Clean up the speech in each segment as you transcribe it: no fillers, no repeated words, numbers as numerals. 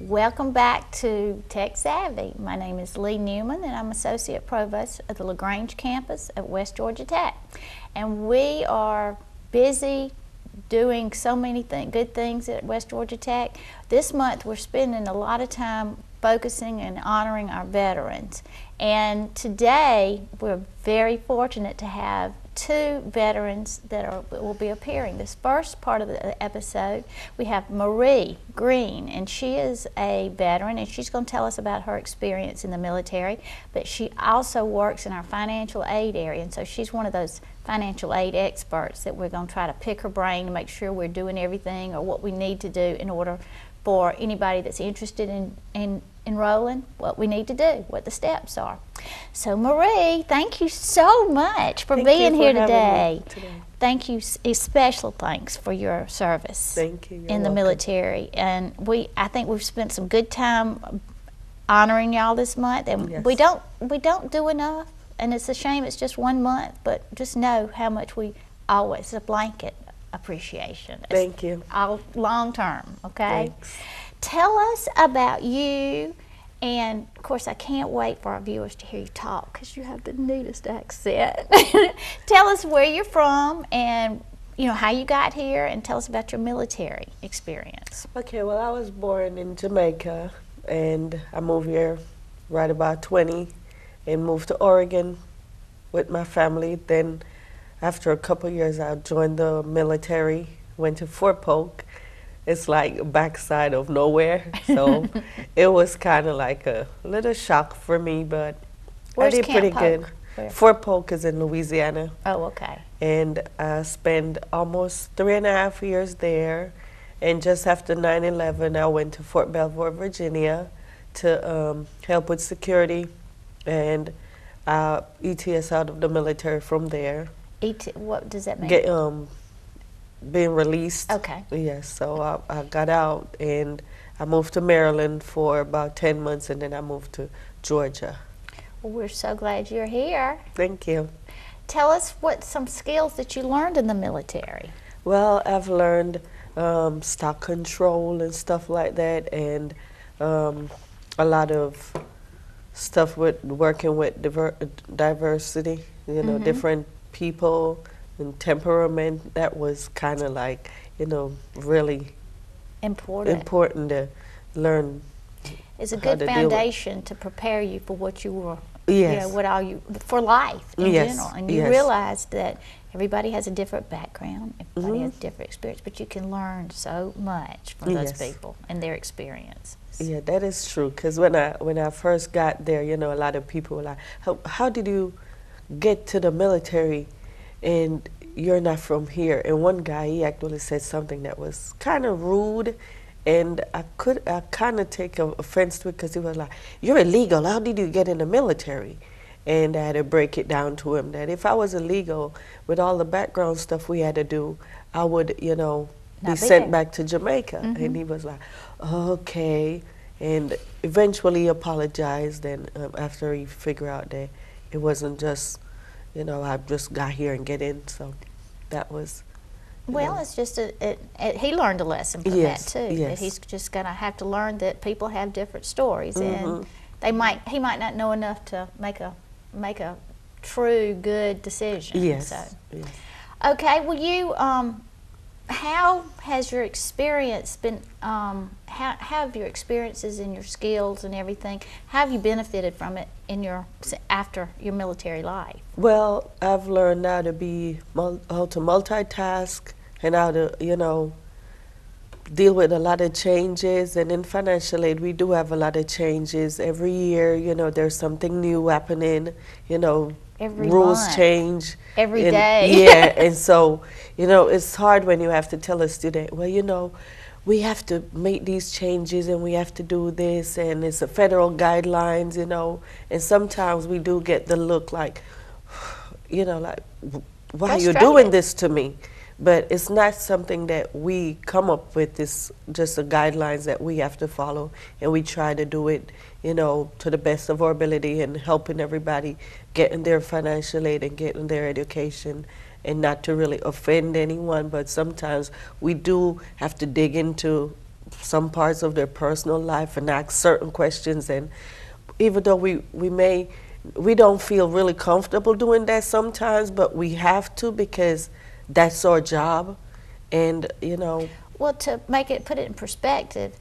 Welcome back to Tech Savvy. My name is Leigh Newman and I'm Associate Provost at the LaGrange campus at West Georgia Tech. And we are busy doing so many good things at West Georgia Tech. This month we're spending a lot of time focusing and honoring our veterans. And today we're very fortunate to have two veterans that will be appearing. This first part of the episode, we have Marie Green, and she is a veteran, and she's going to tell us about her experience in the military, but she also works in our financial aid area, and so she's one of those financial aid experts that we're going to try to pick her brain to make sure we're doing everything or what we need to do in order for anybody that's interested in enrolling, what we need to do, what the steps are. So Marie, thank you so much for being here today. Thank you, a special thanks for your service in the military. And I think we've spent some good time honoring y'all this month, and Yes. we don't do enough, and it's a shame it's just 1 month, but just know how much we always, a blanket appreciation. Thank you. All long term, okay? Thanks. Tell us about you, and of course I can't wait for our viewers to hear you talk because you have the neatest accent. Tell us where you're from and how you got here, and tell us about your military experience. Okay, well, I was born in Jamaica and I moved here right about 20 and moved to Oregon with my family. Then after a couple years I joined the military, went to Fort Polk. It's like backside of nowhere, so it was kind of like a little shock for me, but Where's I did Camp pretty Polk? good. Where? Fort Polk is in Louisiana, Oh, okay. and I spent almost 3.5 years there, and just after 9/11 I went to Fort Belvoir, Virginia to help with security, and ETS out of the military from there. What does that mean? Being released. Okay. Yes, so I got out and I moved to Maryland for about 10 months, and then I moved to Georgia. Well, we're so glad you're here. Thank you. Tell us what some skills that you learned in the military. Well, I've learned stock control and stuff like that, and a lot of stuff with working with diversity, different people and temperament. That was kind of like, really Important to learn. It's a how good to deal with. foundation to prepare you for what you were, Yes. for life in Yes, general. And you yes. realized that everybody has a different background, everybody Mhm. has a different experience, but you can learn so much from those Yes. people and their experience. Yeah, that is true. Because when I first got there, a lot of people were like, how did you get to the military and you're not from here? And one guy, he actually said something that was kind of rude, and I kind of take offense to it, because he was like, you're illegal, how did you get in the military? And I had to break it down to him that if I was illegal, with all the background stuff we had to do, I would, be be sent there. back to Jamaica. Mhm. And he was like, okay. And eventually he apologized, and after he figured out that it wasn't just, I just got here and get in, so that was. Well, it's just he learned a lesson from Yes, that too. yes. That he's just going to have to learn that people have different stories, and Mhm. he might not know enough to make a true good decision. Yes. So. Yes. Okay. Well, how has your experience been? How have your experiences and your skills and everything? How have you benefited from it after your military life? Well, I've learned how to how to multitask, and how to, deal with a lot of changes. And in financial aid, we do have a lot of changes every year. There's something new happening. Every rules month. change Every and- day. Yeah, and so it's hard when you have to tell a student, well, we have to make these changes and we have to do this, and it's a federal guidelines, and sometimes we do get the look like, like, why are you doing Frustrated. this to me? But it's not something that we come up with. It's just the guidelines that we have to follow, and we try to do it, to the best of our ability, and helping everybody getting their financial aid and getting their education, and not to really offend anyone. But sometimes we do have to dig into some parts of their personal life and ask certain questions. And even though we don't feel really comfortable doing that sometimes, but we have to because that's our job. And Well, to put it in perspective,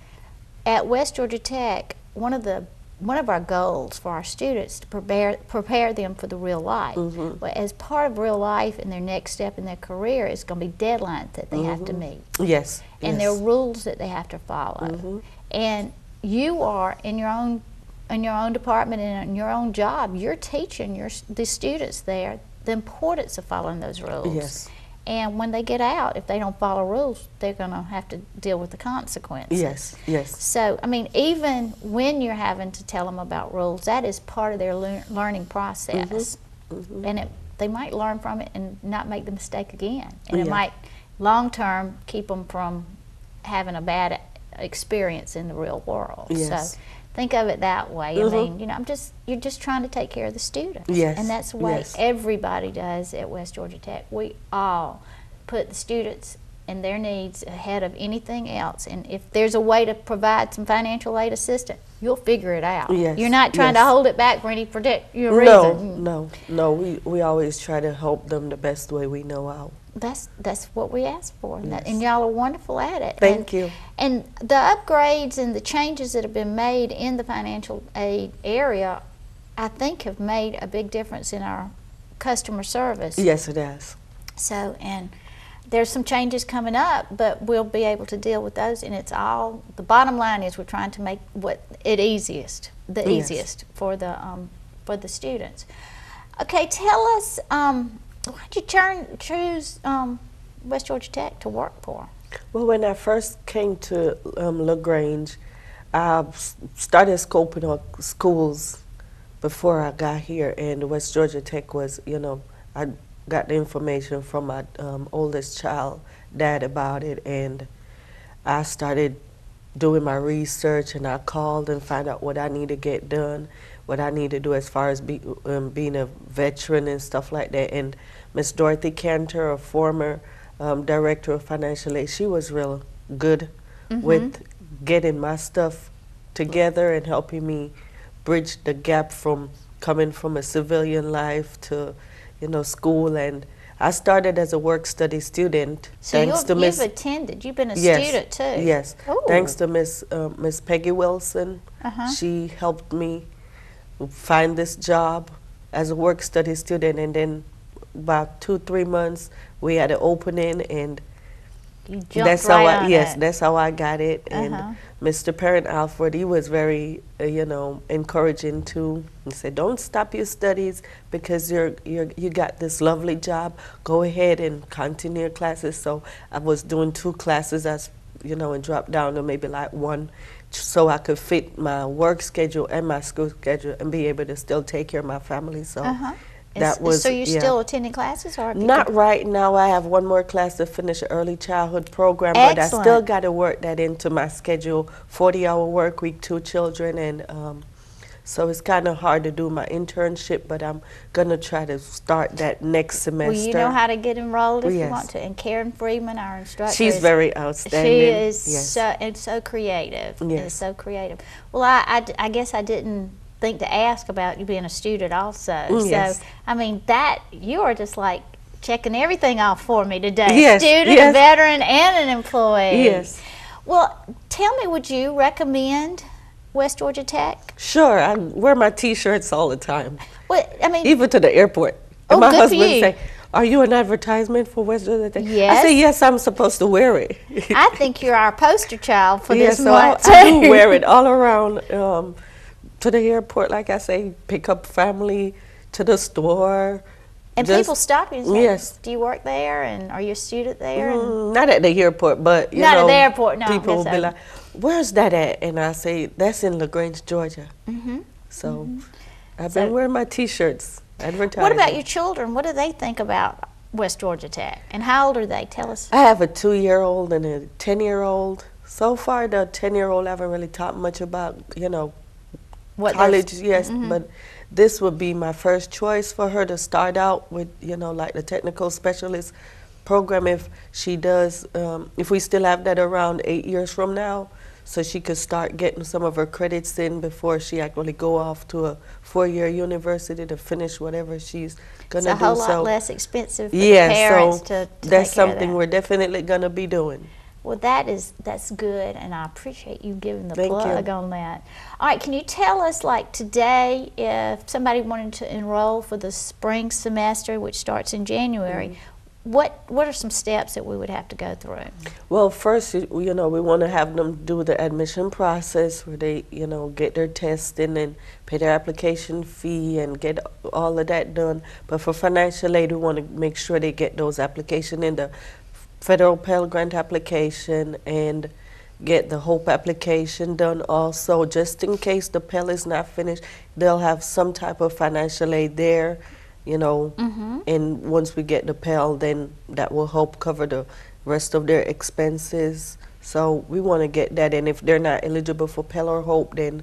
at West Georgia Tech, one of our goals for our students to prepare them for the real life. Well, as part of real life and their next step in their career is going to be deadlines that they have to meet. Yes. And there are rules that they have to follow. And you are in your own department and in your own job, you're teaching the students there the importance of following those rules. Yes. And when they get out, if they don't follow rules, they're going to have to deal with the consequences. Yes, yes. So, I mean, even when you're having to tell them about rules, that is part of their learning process. And they might learn from it and not make the mistake again. And it might, long term, keep them from having a bad experience in the real world. Yes. So, think of it that way. I mean, you're just trying to take care of the students. Yes. And that's the way everybody does at West Georgia Tech. We all put the students and their needs ahead of anything else. And if there's a way to provide some financial aid assistance, you'll figure it out. Yes. You're not trying to hold it back for any particular reason. No. We always try to help them the best way we know how. That's what we ask for, and y'all are wonderful at it. Thank you. And the upgrades and the changes that have been made in the financial aid area, I think, have made a big difference in our customer service. Yes, it has. So, and there's some changes coming up, but we'll be able to deal with those. And it's all, the bottom line is we're trying to make the easiest for the students. Okay, tell us. Why'd you choose West Georgia Tech to work for? Well, when I first came to LaGrange, I started scoping out schools before I got here, and West Georgia Tech was, I got the information from my oldest child, dad, about it, and I started doing my research, and I called and found out what I need to get done, what I need to do as far as being a veteran and stuff like that. And Miss Dorothy Cantor, a former director of financial aid, she was real good with getting my stuff together and helping me bridge the gap from coming from a civilian life to, school. And I started as a work-study student. So you've attended. You've been a student too. Yes. Ooh. Thanks to Miss Peggy Wilson. She helped me find this job as a work-study student, and then about 2-3 months we had an opening, and that's how I got it. And Mr. Parent Alfred, he was very encouraging too. He said, "Don't stop your studies because you got this lovely job. Go ahead and continue your classes." So I was doing 2 classes and dropped down to maybe like 1, so I could fit my work schedule and my school schedule and be able to still take care of my family. So so you're still attending classes, or not right now? I have 1 more class to finish an early childhood program. Excellent. But I still got to work that into my schedule. 40-hour work week, 2 children, and so it's kind of hard to do my internship. But I'm gonna try to start that next semester. Well, you know how to get enrolled if you want to. And Karen Freeman, our instructor, she's very outstanding. She is so creative. Yes, is so creative. Well, I guess I didn't think to ask about you being a student also. Yes. So, I mean, that you are just like checking everything off for me today. Yes. Student, a veteran, and an employee. Yes. Well, tell me, would you recommend West Georgia Tech? Sure. I wear my T-shirts all the time. Well, I mean, even to the airport. And my husband say, "Are you an advertisement for West Georgia Tech?" Yes. I say, "Yes, I'm supposed to wear it." I think you're our poster child for this month. I do wear it all around. To the airport, like I say, pick up family, to the store. And people stop you and say, yes. "Do you work there? And are you a student there?" Not at the airport, but not at the airport. No, people will be like, "Where's that at?" And I say, "That's in LaGrange, Georgia." So I've been wearing my T-shirts, advertising. What about your children? What do they think about West Georgia Tech? And how old are they? Tell us. I have a 2-year-old and a 10-year-old. So far, the 10-year-old I haven't really taught much about, what college, yes, but this would be my first choice for her to start out with, like the technical specialist program. If she does, if we still have that around 8 years from now, so she could start getting some of her credits in before she actually go off to a 4-year university to finish whatever she's going to do. It's a whole lot less expensive for the yeah, parents so to take that's care of something that. we're definitely going to be doing. Well, that's good, and I appreciate you giving the Thank plug you. on that. All right, can you tell us, like today, if somebody wanted to enroll for the spring semester, which starts in January, what are some steps that we would have to go through? Well, first, you know, we want to have them do the admission process where they, you know, get their testing and pay their application fee and get all of that done. But for financial aid, we want to make sure they get those application in the federal Pell Grant application and get the HOPE application done also, just in case the Pell is not finished. They'll have some type of financial aid there, you know, and once we get the Pell, then that will help cover the rest of their expenses. So we want to get that, and if they're not eligible for Pell or HOPE, then,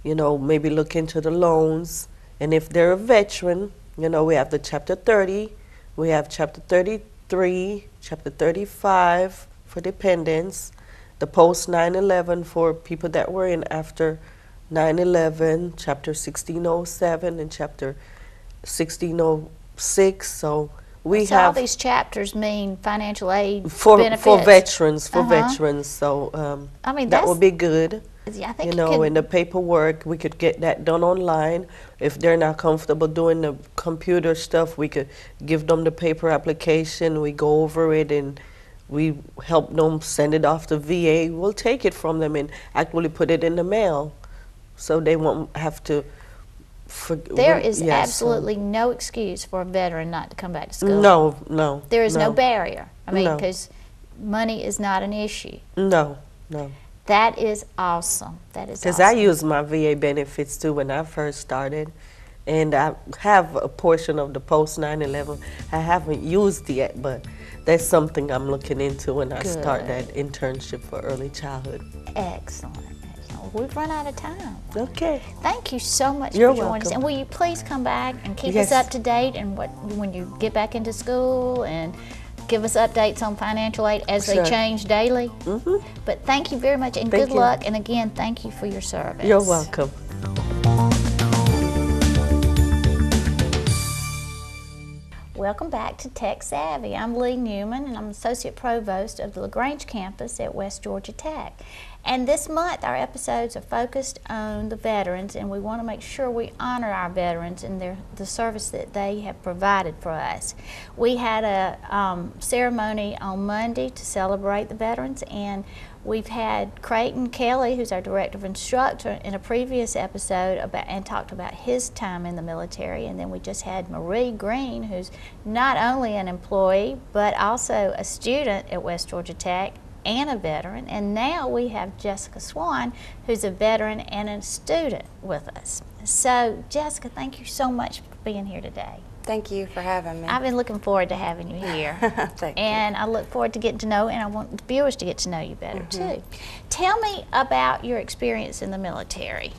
you know, maybe look into the loans. And if they're a veteran, you know, we have the Chapter 30, we have Chapter 33, Chapter 35 for dependents, the post 9/11 for people that were in after 9/11, Chapter 1607 and Chapter 1606. So we So all have these chapters mean financial aid for benefits. veterans, for Uh-huh. veterans. So I mean, that that's, would be good. I think You know, could, in the paperwork, we could get that done online. If they're not comfortable doing the computer stuff, we could give them the paper application. We go over it and we help them send it off to VA. We'll take it from them and actually put it in the mail, so they won't have to. there is yeah, so- absolutely no excuse for a veteran not to come back to school. No, no. There is no no barrier. I mean, No. because money is not an issue. No, no. That is awesome. That is Because awesome. I used my VA benefits too when I first started, and I have a portion of the post 9/11. I haven't used yet, but that's something I'm looking into when I start that internship for early childhood. Excellent. Excellent. Well, we've run out of time. Okay. Thank you so much You're for joining us. welcome. And will you please come back and keep Yes. us up to date and when you get back into school, and give us updates on financial aid as Sure. they change daily. Mm-hmm. But thank you very much, and Thank good you. luck. And again, thank you for your service. You're welcome. Welcome back to Tech Savvy. I'm Leigh Newman, and I'm Associate Provost of the LaGrange campus at West Georgia Tech. And this month, our episodes are focused on the veterans, and we want to make sure we honor our veterans and the service that they have provided for us. We had a ceremony on Monday to celebrate the veterans, and we've had Creighton Kelly, who's our Director of Instruction, in a previous episode and talked about his time in the military. And then we just had Marie Green, who's not only an employee, but also a student at West Georgia Tech and a veteran. And now we have Jessica Swan, who's a veteran and a student with us. So Jessica, thank you so much for being here today. Thank you for having me. I've been looking forward to having you here. Thank and I look forward to getting to know, and I want the viewers to get to know you better too. Tell me about your experience in the military.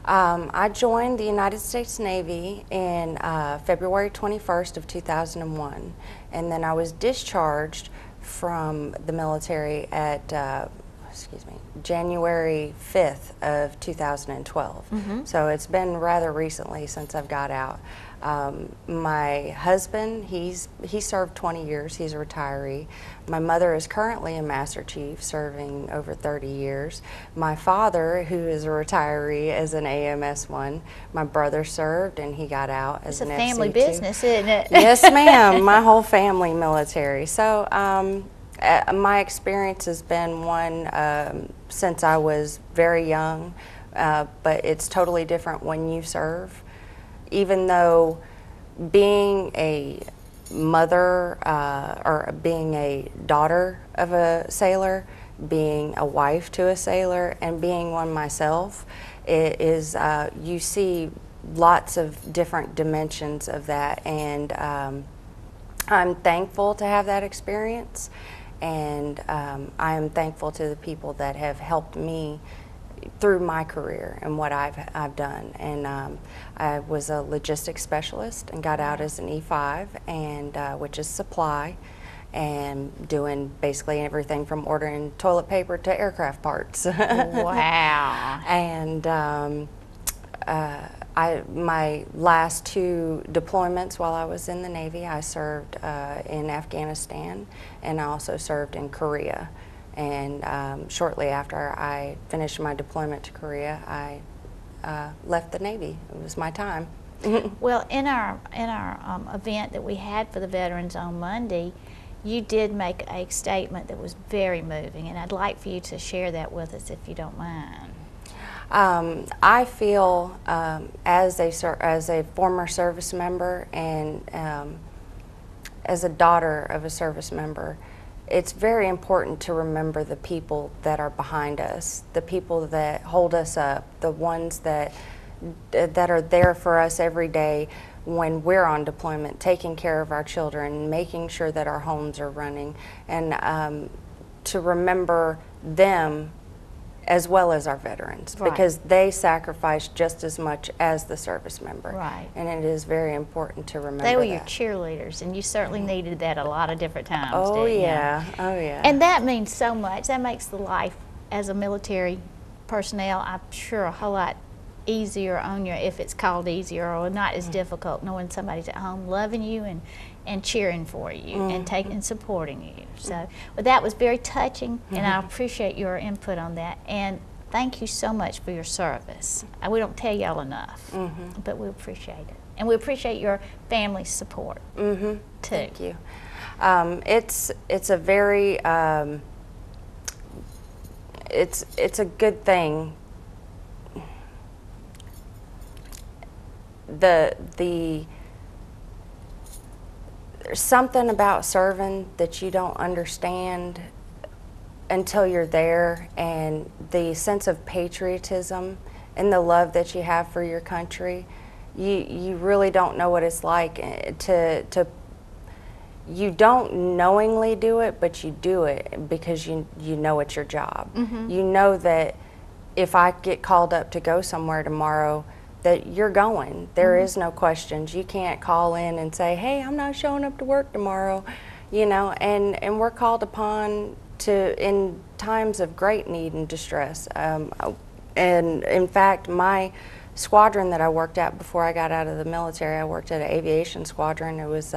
I joined the United States Navy in February 21st of 2001, and then I was discharged from the military at January 5th of 2012. So it's been rather recently since I've got out. My husband, he served 20 years, he's a retiree. My mother is currently a Master Chief, serving over 30 years. My father, who is a retiree, is an AMS-1. My brother served and he got out as an FC2. It's a family business, isn't it? Yes, ma'am. My whole family military. So my experience has been one since I was very young, but it's totally different when you serve. Even though being a mother or being a daughter of a sailor, being a wife to a sailor, and being one myself, it is you see lots of different dimensions of that, and I'm thankful to have that experience, and I am thankful to the people that have helped me through my career and what I've done. And I was a logistics specialist and got out as an E5, and which is supply, and doing basically everything from ordering toilet paper to aircraft parts. Wow. And my last 2 deployments while I was in the Navy, I served in Afghanistan, and I also served in Korea. And shortly after I finished my deployment to Korea, I left the Navy. It was my time. Well, in our event that we had for the veterans on Monday, you did make a statement that was very moving, and I'd like for you to share that with us if you don't mind. I feel as a former service member and as a daughter of a service member, it's very important to remember the people that are behind us, the people that hold us up, the ones that are there for us every day when we're on deployment, taking care of our children, making sure that our homes are running, and to remember them as well as our veterans, right. because they sacrifice just as much as the service member. Right. And it is very important to remember They were that. your cheerleaders, and you certainly needed that a lot of different times. Oh didn't you? yeah, oh yeah. And that means so much. That makes the life as a military personnel, I'm sure, a whole lot easier on you, if it's called easier, or not as difficult, knowing somebody's at home loving you and cheering for you and supporting you. So, but that was very touching, and I appreciate your input on that. And thank you so much for your service. We don't tell y'all enough, but we appreciate it, and we appreciate your family's support too. Thank you. It's a very it's a good thing. There's something about serving that you don't understand until you're there, and the sense of patriotism and the love that you have for your country, you really don't know what it's like to you don't knowingly do it, but you do it because you know it's your job. You know that if I get called up to go somewhere tomorrow, that you're going. There is no questions. You can't call in and say, hey, I'm not showing up to work tomorrow, you know, and we're called upon to in times of great need and distress. And in fact, my squadron that I worked at before I got out of the military, I worked at an aviation squadron. It was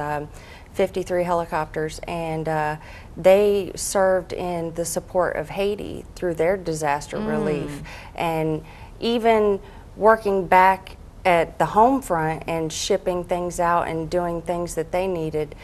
53 helicopters, and they served in the support of Haiti through their disaster relief. And even working back at the home front and shipping things out and doing things that they needed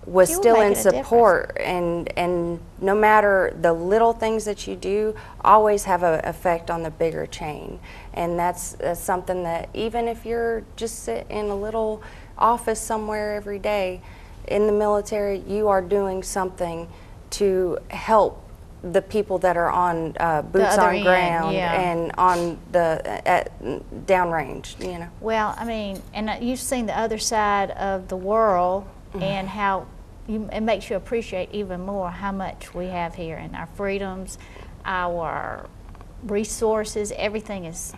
was still in support. And no matter the little things that you do, always have an effect on the bigger chain. And that's something that even if you're just sitting in a little office somewhere every day in the military, you are doing something to help the people that are on boots on ground and on the downrange, you know. Well, I mean, and you've seen the other side of the world and how it makes you appreciate even more how much we have here, and our freedoms, our resources, everything is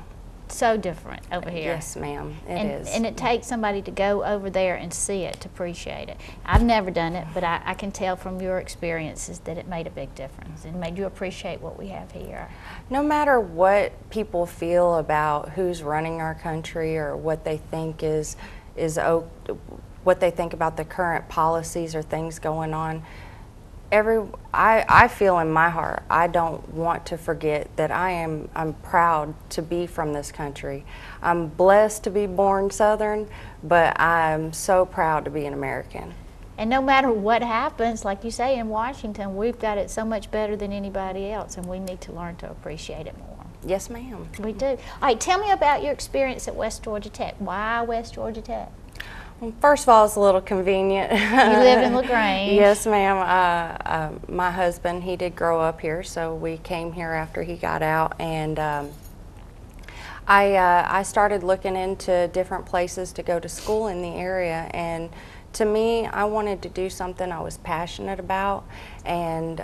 so different over here. Yes, ma'am, it is. And it takes somebody to go over there and see it to appreciate it. I've never done it, but I can tell from your experiences that it made a big difference. It made you appreciate what we have here. No matter what people feel about who's running our country or what they think what they think about the current policies or things going on, I feel in my heart, I don't want to forget that I'm proud to be from this country. I'm blessed to be born Southern, but I'm so proud to be an American. And no matter what happens, like you say, in Washington, we've got it so much better than anybody else, and we need to learn to appreciate it more. Yes, ma'am. We do. All right, tell me about your experience at West Georgia Tech. Why West Georgia Tech? Well, first of all, it's a little convenient. You live in LaGrange. Yes, ma'am. My husband, he did grow up here, so we came here after he got out, and I started looking into different places to go to school in the area, and to me, I wanted to do something I was passionate about, and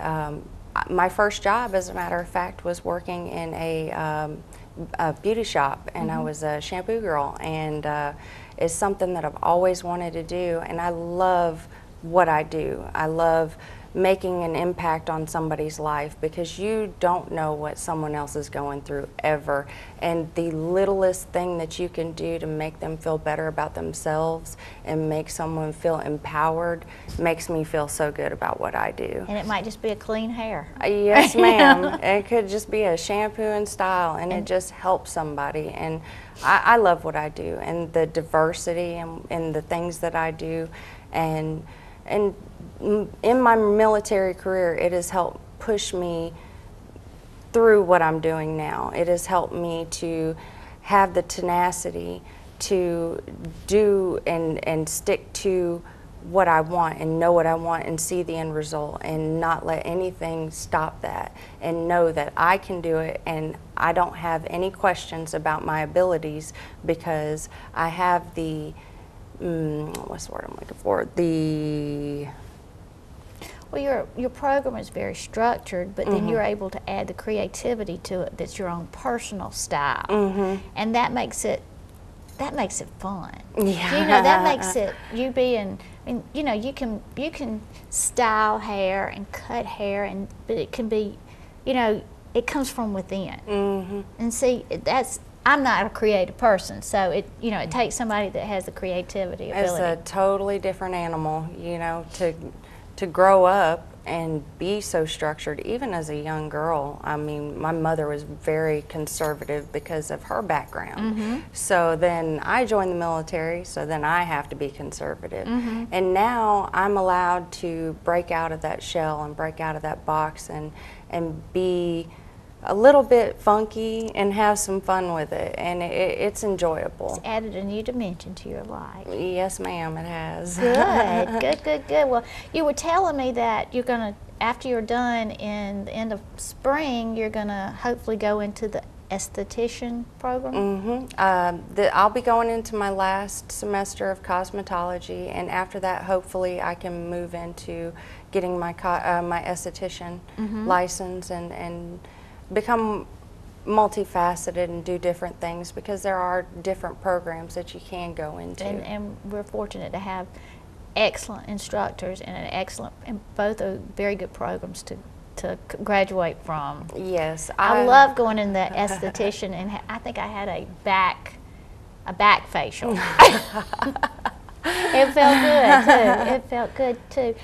my first job, as a matter of fact, was working in a beauty shop, and I was a shampoo girl, and it's something that I've always wanted to do, and I love what I do. I love making an impact on somebody's life, because you don't know what someone else is going through ever, and the littlest thing that you can do to make them feel better about themselves and make someone feel empowered makes me feel so good about what I do. And it might just be a clean hair. Yes, ma'am. It could just be a shampoo and style, and it just helps somebody. And I love what I do, and the diversity and the things that I do, and in my military career, it has helped push me through what I'm doing now. It has helped me to have the tenacity to do and stick to what I want and know what I want and see the end result and not let anything stop that, and know that I can do it and I don't have any questions about my abilities, because I have the what's the word I'm looking for? Well, your program is very structured, but then you're able to add the creativity to it that's your own personal style, and that makes it fun. Yeah. You know, that makes it you being. I mean, you know, you can style hair and cut hair, but it can be, you know, it comes from within. And see, I'm not a creative person, so it takes somebody that has the creativity ability. It's a totally different animal, you know, to grow up and be so structured, even as a young girl. I mean, my mother was very conservative because of her background. So then I joined the military, so then I have to be conservative. And now I'm allowed to break out of that shell and break out of that box and be a little bit funky and have some fun with it, and it's enjoyable. It's added a new dimension to your life. Yes, ma'am, it has. Good. Well, you were telling me that you're going to, after you're done in the end of spring, you're going to hopefully go into the esthetician program? I'll be going into my last semester of cosmetology, and after that, hopefully, I can move into getting my my esthetician license and become multifaceted and do different things, because there are different programs that you can go into. And we're fortunate to have excellent instructors and both are very good programs to graduate from. Yes. I love going in the esthetician, and I think I had a back facial. It felt good too.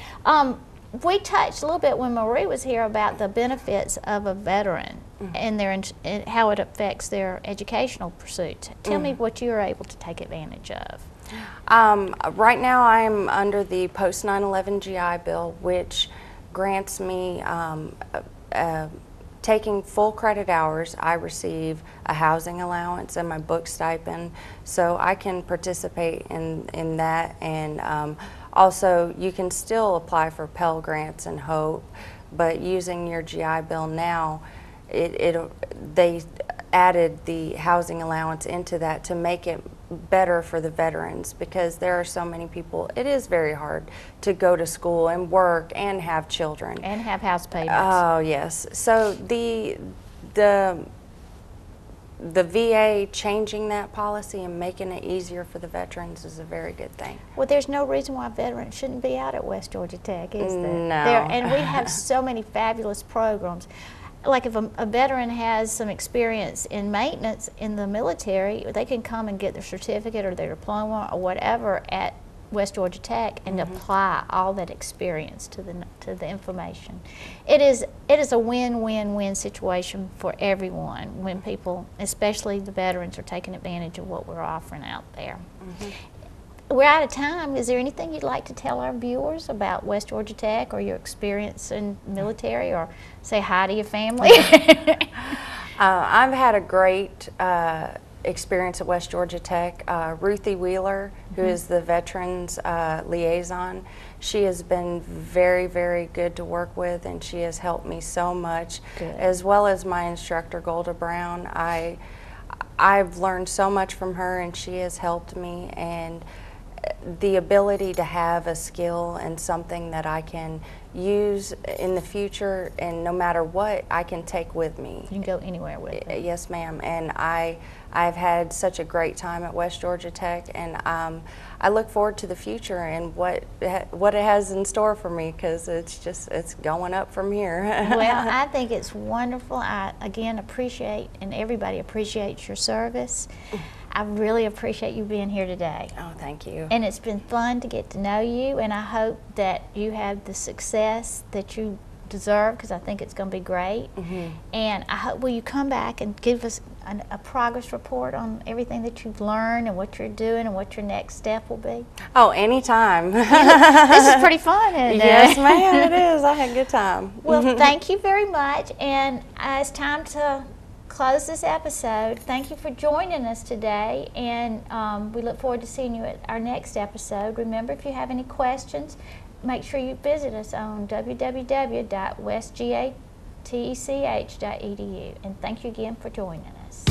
We touched a little bit when Marie was here about the benefits of a veteran and how it affects their educational pursuits. Tell me what you were able to take advantage of. Right now I'm under the post 9/11 GI Bill, which grants me taking full credit hours. I receive a housing allowance and my book stipend, so I can participate in that. And also, you can still apply for Pell Grants and HOPE, but using your GI Bill now, they added the housing allowance into that to make it better for the veterans, because there are so many people. It is very hard to go to school and work and have children. And have house payments. Oh, yes. So the VA changing that policy and making it easier for the veterans is a very good thing. Well, there's no reason why veterans shouldn't be out at West Georgia Tech, is there? No. And we have so many fabulous programs. Like if a veteran has some experience in maintenance in the military, they can come and get their certificate or their diploma or whatever at West Georgia Tech and apply all that experience to the information. It is a win-win-win situation for everyone when people, especially the veterans, are taking advantage of what we're offering out there. We're out of time. Is there anything you'd like to tell our viewers about West Georgia Tech or your experience in military, or say hi to your family? I've had a great experience at West Georgia Tech. Ruthie Wheeler, who is the Veterans Liaison, she has been very, very good to work with, and she has helped me so much, as well as my instructor, Golda Brown. I've learned so much from her, and she has helped me, and the ability to have a skill and something that I can use in the future, and no matter what, I can take with me. You can go anywhere with it. Yes, ma'am. And I've had such a great time at West Georgia Tech, and I look forward to the future and what it has in store for me, because it's going up from here. Well, I think it's wonderful. I again appreciate, and everybody appreciates your service. I really appreciate you being here today. Oh, thank you. And it's been fun to get to know you, and I hope that you have the success that you deserve, because I think it's going to be great. And I hope, will you come back and give us a progress report on everything that you've learned and what you're doing and what your next step will be? Oh, anytime. This is pretty fun, isn't it? Yes, ma'am, it is. I had a good time. Well, thank you very much, and it's time to close this episode. Thank you for joining us today, and we look forward to seeing you at our next episode. Remember, if you have any questions, make sure you visit us on www.westgatech.edu. And thank you again for joining us.